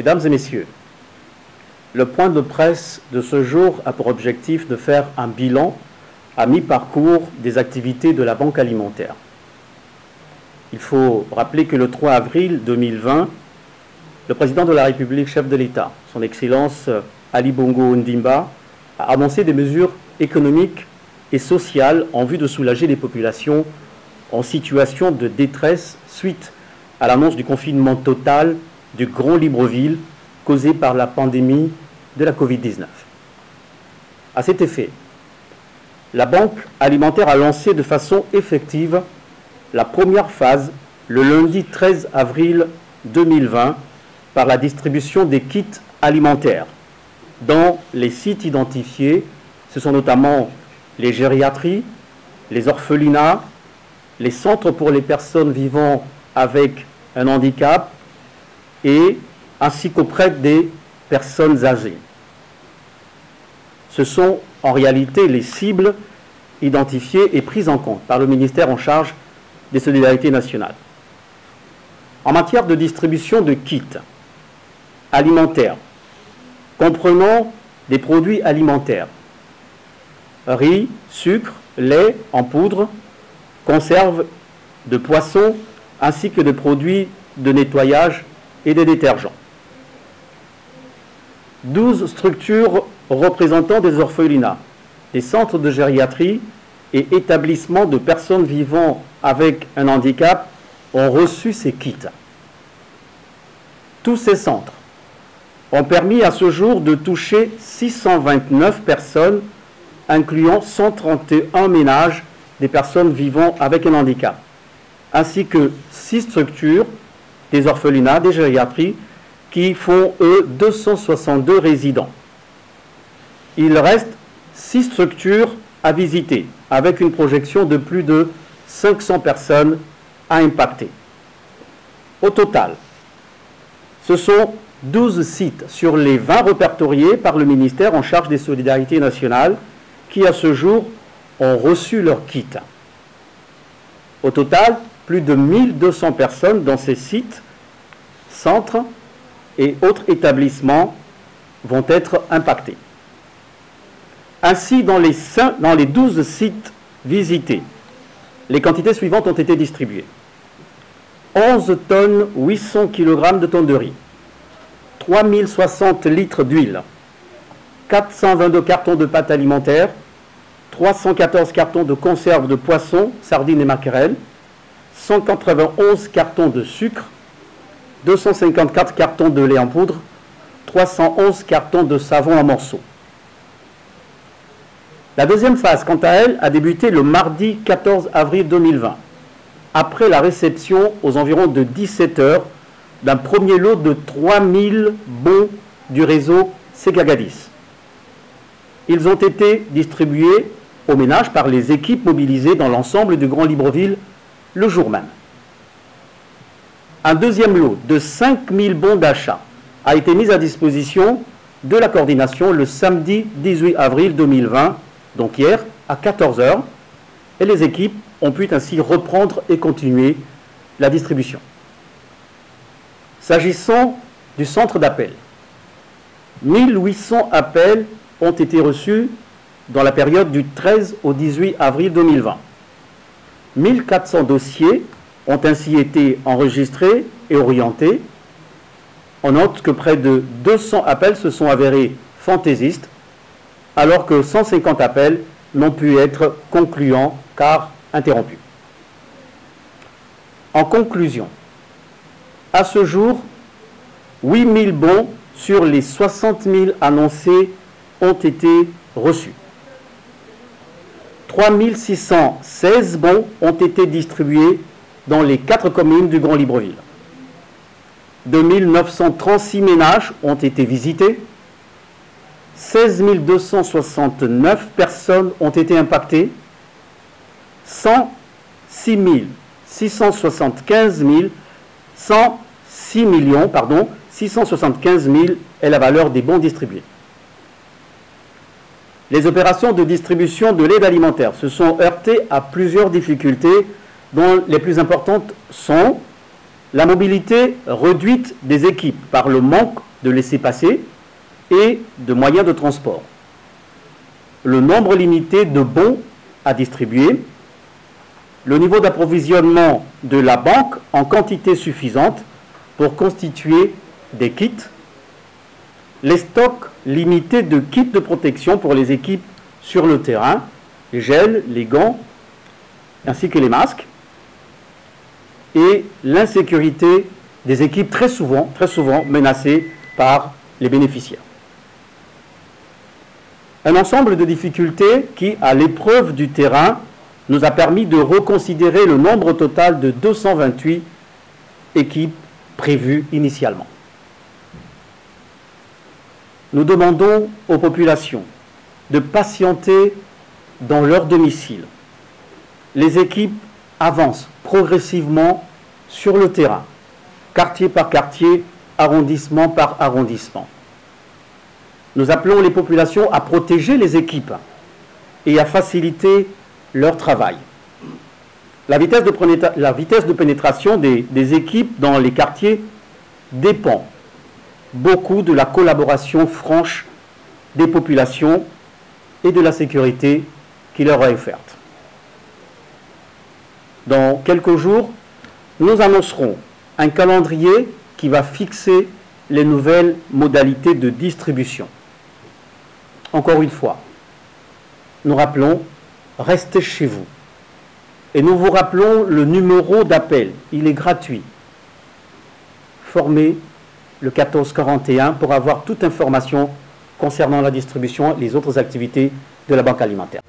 Mesdames et messieurs, le point de presse de ce jour a pour objectif de faire un bilan à mi-parcours des activités de la Banque alimentaire. Il faut rappeler que le 3 avril 2020, le président de la République, chef de l'État, son Excellence Ali Bongo Ondimba, a annoncé des mesures économiques et sociales en vue de soulager les populations en situation de détresse suite à l'annonce du confinement total du Grand Libreville causé par la pandémie de la Covid-19. À cet effet, la Banque alimentaire a lancé de façon effective la première phase le lundi 13 avril 2020 par la distribution des kits alimentaires dans les sites identifiés. Ce sont notamment les gériatries, les orphelinats, les centres pour les personnes vivant avec un handicap et ainsi qu'auprès des personnes âgées. Ce sont en réalité les cibles identifiées et prises en compte par le ministère en charge des solidarités nationales. En matière de distribution de kits alimentaires, comprenant des produits alimentaires, riz, sucre, lait en poudre, conserves de poissons, ainsi que de produits de nettoyage et de détergents. 12 structures représentant des orphelinats, des centres de gériatrie et établissements de personnes vivant avec un handicap ont reçu ces kits. Tous ces centres ont permis à ce jour de toucher 629 personnes, incluant 131 ménages des personnes vivant avec un handicap, ainsi que 6 structures, des orphelinats, des gériatries, qui font, eux, 262 résidents. Il reste 6 structures à visiter, avec une projection de plus de 500 personnes à impacter. Au total, ce sont 12 sites sur les 20 répertoriés par le ministère en charge des solidarités nationales qui, à ce jour, ont reçu leur kit. Au total, plus de 1200 personnes dans ces sites, centres et autres établissements vont être impactés. Ainsi, dans les 12 sites visités, les quantités suivantes ont été distribuées. 11 tonnes 800 kg de tonnes de riz, 3060 litres d'huile, 422 cartons de pâtes alimentaires, 314 cartons de conserve de poissons, sardines et maquerelles, 191 cartons de sucre, 254 cartons de lait en poudre, 311 cartons de savon en morceaux. La deuxième phase, quant à elle, a débuté le mardi 14 avril 2020, après la réception aux environs de 17 h d'un premier lot de 3000 bons du réseau Segagadis. Ils ont été distribués aux ménages par les équipes mobilisées dans l'ensemble du Grand Libreville le jour même. Un deuxième lot de 5000 bons d'achat a été mis à disposition de la coordination le samedi 18 avril 2020, donc hier, à 14 h, et les équipes ont pu ainsi reprendre et continuer la distribution. S'agissant du centre d'appel, 1800 appels ont été reçus dans la période du 13 au 18 avril 2020. 1400 dossiers ont ainsi été enregistrés et orientés. On note que près de 200 appels se sont avérés fantaisistes, alors que 150 appels n'ont pu être concluants car interrompus. En conclusion, à ce jour, 8000 bons sur les 60 000 annoncés ont été reçus. 3616 bons ont été distribués dans les 4 communes du Grand Libreville. 2936 ménages ont été visités. 16 269 personnes ont été impactées. 106 675 000 est la valeur des bons distribués. Les opérations de distribution de l'aide alimentaire se sont heurtées à plusieurs difficultés, dont les plus importantes sont la mobilité réduite des équipes par le manque de laissez-passer et de moyens de transport, le nombre limité de bons à distribuer, le niveau d'approvisionnement de la banque en quantité suffisante pour constituer des kits, les stocks limités de kits de protection pour les équipes sur le terrain, les gels, les gants, ainsi que les masques, et l'insécurité des équipes très souvent menacées par les bénéficiaires. Un ensemble de difficultés qui, à l'épreuve du terrain, nous a permis de reconsidérer le nombre total de 228 équipes prévues initialement. Nous demandons aux populations de patienter dans leur domicile. Les équipes avancent progressivement sur le terrain, quartier par quartier, arrondissement par arrondissement. Nous appelons les populations à protéger les équipes et à faciliter leur travail. La vitesse de pénétration des équipes dans les quartiers dépend beaucoup de la collaboration franche des populations et de la sécurité qui leur est offerte. Dans quelques jours, nous annoncerons un calendrier qui va fixer les nouvelles modalités de distribution. Encore une fois, nous rappelons, restez chez vous. Et nous vous rappelons le numéro d'appel, il est gratuit. Formez le 1441 pour avoir toute information concernant la distribution et les autres activités de la Banque alimentaire.